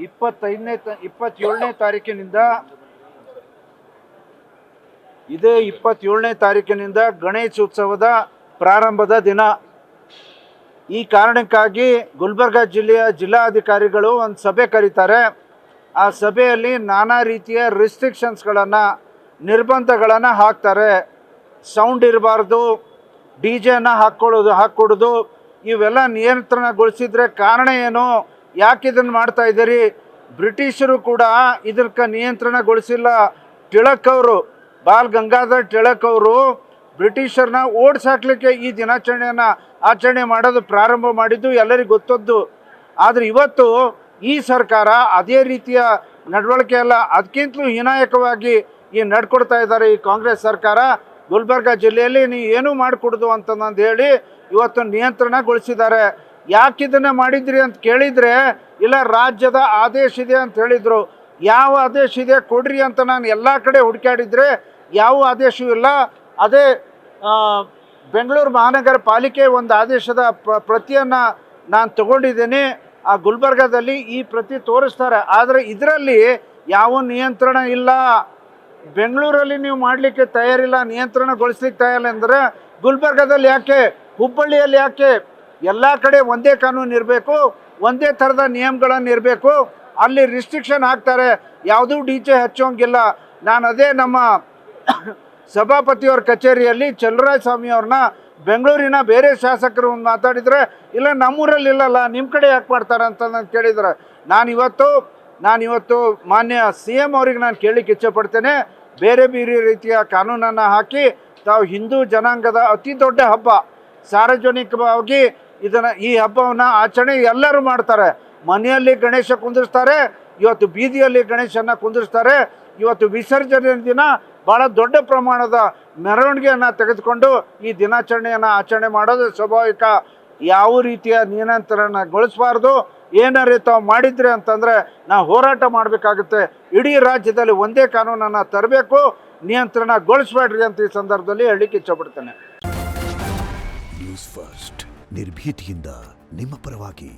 27ನೇ ತಾರೀಕಿನಿಂದ ಗಣೇಶೋತ್ಸವದ ಪ್ರಾರಂಭದ ದಿನ. ಈ ಕಾರಣಕ್ಕಾಗಿ ಗುಲ್ಬರ್ಗ ಜಿಲ್ಲೆಯ ಜಿಲ್ಲಾಧಿಕಾರಿಗಳು ಒಂದು ಸಭೆ ಕರೀತಾರೆ. ಆ ಸಭೆಯಲ್ಲಿ ನಾನಾ ರೀತಿಯ ರಿಸ್ಟ್ರಿಕ್ಷನ್ಸ್ಗಳನ್ನು, ನಿರ್ಬಂಧಗಳನ್ನು ಹಾಕ್ತಾರೆ. ಸೌಂಡ್ ಇರಬಾರ್ದು, ಡಿ ಜೆನ ಹಾಕ್ಕೊಡೋದು ಇವೆಲ್ಲ ನಿಯಂತ್ರಣಗೊಳಿಸಿದರೆ ಕಾರಣ ಏನು, ಯಾಕೆ ಇದನ್ನು ಮಾಡ್ತಾ ಇದ್ದೀರಿ? ಬ್ರಿಟಿಷರು ಕೂಡ ಇದಕ್ಕೆ ನಿಯಂತ್ರಣಗೊಳಿಸಿಲ್ಲ. ಟಿಳಕ್ ಅವರು, ಬಾಲ್ ಗಂಗಾಧರ್ ಟಿಳಕ್ ಅವರು ಬ್ರಿಟಿಷರನ್ನ ಓಡಿಸಾಕ್ಲಿಕ್ಕೆ ಈ ದಿನಾಚರಣೆಯನ್ನು ಆಚರಣೆ ಮಾಡೋದು ಪ್ರಾರಂಭ ಮಾಡಿದ್ದು ಎಲ್ಲರಿಗೂ ಗೊತ್ತದ್ದು. ಆದರೆ ಇವತ್ತು ಈ ಸರ್ಕಾರ ಅದೇ ರೀತಿಯ ನಡವಳಿಕೆ ಅಲ್ಲ, ಅದಕ್ಕಿಂತಲೂ ಹೀನಾಯಕವಾಗಿ ನಡ್ಕೊಡ್ತಾ ಇದ್ದಾರೆ ಈ ಕಾಂಗ್ರೆಸ್ ಸರ್ಕಾರ. ಗುಲ್ಬರ್ಗ ಜಿಲ್ಲೆಯಲ್ಲಿ ನೀವು ಏನೂ ಮಾಡಿಕೊಡೋದು ಅಂತಂದು ಹೇಳಿ ಇವತ್ತು ನಿಯಂತ್ರಣಗೊಳಿಸಿದ್ದಾರೆ. ಯಾಕೆ ಇದನ್ನು ಮಾಡಿದ್ರಿ ಅಂತ ಕೇಳಿದರೆ, ಇಲ್ಲ ರಾಜ್ಯದ ಆದೇಶ ಇದೆ ಅಂತ ಹೇಳಿದರು. ಯಾವ ಆದೇಶ ಇದೆ ಕೊಡ್ರಿ ಅಂತ ನಾನು ಎಲ್ಲ ಕಡೆ ಹುಡುಕಾಡಿದರೆ ಯಾವ ಆದೇಶವೂ ಇಲ್ಲ. ಅದೇ ಬೆಂಗಳೂರು ಮಹಾನಗರ ಪಾಲಿಕೆ ಒಂದು ಆದೇಶದ ಪ್ರತಿಯನ್ನು ನಾನು ತಗೊಂಡಿದ್ದೇನೆ. ಆ ಗುಲ್ಬರ್ಗದಲ್ಲಿ ಈ ಪ್ರತಿ ತೋರಿಸ್ತಾರೆ. ಆದರೆ ಇದರಲ್ಲಿ ಯಾವ ನಿಯಂತ್ರಣ ಇಲ್ಲ. ಬೆಂಗಳೂರಲ್ಲಿ ನೀವು ಮಾಡಲಿಕ್ಕೆ ತಯಾರಿಲ್ಲ, ನಿಯಂತ್ರಣಗೊಳಿಸ್ಲಿಕ್ಕೆ ತಯಾರಿಲ್ಲ ಅಂದರೆ ಗುಲ್ಬರ್ಗದಲ್ಲಿ ಯಾಕೆ, ಹುಬ್ಬಳ್ಳಿಯಲ್ಲಿ ಯಾಕೆ? ಎಲ್ಲ ಕಡೆ ಒಂದೇ ಕಾನೂನು ಇರಬೇಕು, ಒಂದೇ ಥರದ ನಿಯಮಗಳನ್ನು ಇರಬೇಕು. ಅಲ್ಲಿ ರಿಸ್ಟ್ರಿಕ್ಷನ್ ಹಾಕ್ತಾರೆ, ಯಾವುದೂ ಡಿ ಜೆ ಹಚ್ಚೋಂಗಿಲ್ಲ. ನಾನು ಅದೇ ನಮ್ಮ ಸಭಾಪತಿಯವ್ರ ಕಚೇರಿಯಲ್ಲಿ ಚಲರಾಯ ಸ್ವಾಮಿ ಅವ್ರನ್ನ, ಬೆಂಗಳೂರಿನ ಬೇರೆ ಶಾಸಕರು ಮಾತಾಡಿದರೆ, ಇಲ್ಲ ನಮ್ಮೂರಲ್ಲಿ ಇಲ್ಲಲ್ಲ, ನಿಮ್ಮ ಕಡೆ ಯಾಕೆ ಮಾಡ್ತಾರೆ ಅಂತ ನಾನು ಕೇಳಿದರೆ, ನಾನಿವತ್ತು ಮಾನ್ಯ CM ಅವ್ರಿಗೆ ನಾನು ಕೇಳಲಿಕ್ಕೆ ಇಚ್ಛೆಪಡ್ತೇನೆ. ಬೇರೆ ಬೇರೆ ರೀತಿಯ ಕಾನೂನನ್ನು ಹಾಕಿ ತಾವು ಹಿಂದೂ ಜನಾಂಗದ ಅತಿ ದೊಡ್ಡ ಹಬ್ಬ, ಸಾರ್ವಜನಿಕವಾಗಿ ಈ ಹಬ್ಬವನ್ನು ಆಚರಣೆ ಎಲ್ಲರೂ ಮಾಡ್ತಾರೆ. ಮನೆಯಲ್ಲಿ ಗಣೇಶ ಕುಂದಿರ್ಸ್ತಾರೆ, ಇವತ್ತು ಬೀದಿಯಲ್ಲಿ ಗಣೇಶನ ಕುಂದಿರ್ಸ್ತಾರೆ. ಇವತ್ತು ವಿಸರ್ಜನೆ ದಿನ ಭಾಳ ದೊಡ್ಡ ಪ್ರಮಾಣದ ಮೆರವಣಿಗೆಯನ್ನು ತೆಗೆದುಕೊಂಡು ಈ ದಿನಾಚರಣೆಯನ್ನು ಆಚರಣೆ ಮಾಡೋದು ಸ್ವಾಭಾವಿಕ. ಯಾವ ರೀತಿಯ ನಿಯಂತ್ರಣಗೊಳಿಸಬಾರ್ದು. ಏನಾರೇ ತಾವು ಮಾಡಿದ್ರೆ ಅಂತಂದರೆ ನಾವು ಹೋರಾಟ ಮಾಡಬೇಕಾಗುತ್ತೆ. ಇಡೀ ರಾಜ್ಯದಲ್ಲಿ ಒಂದೇ ಕಾನೂನನ್ನು ತರಬೇಕು, ನಿಯಂತ್ರಣಗೊಳಿಸಬೇಡ್ರಿ ಅಂತ ಈ ಸಂದರ್ಭದಲ್ಲಿ ಹೇಳಲಿಕ್ಕೆ ಇಚ್ಛಪಡ್ತೇನೆ. ನ್ಯೂಸ್ ಫಸ್ಟ್, ನಿರ್ಭೀತಿಯಿಂದ ನಿಮ್ಮ ಪರವಾಗಿ.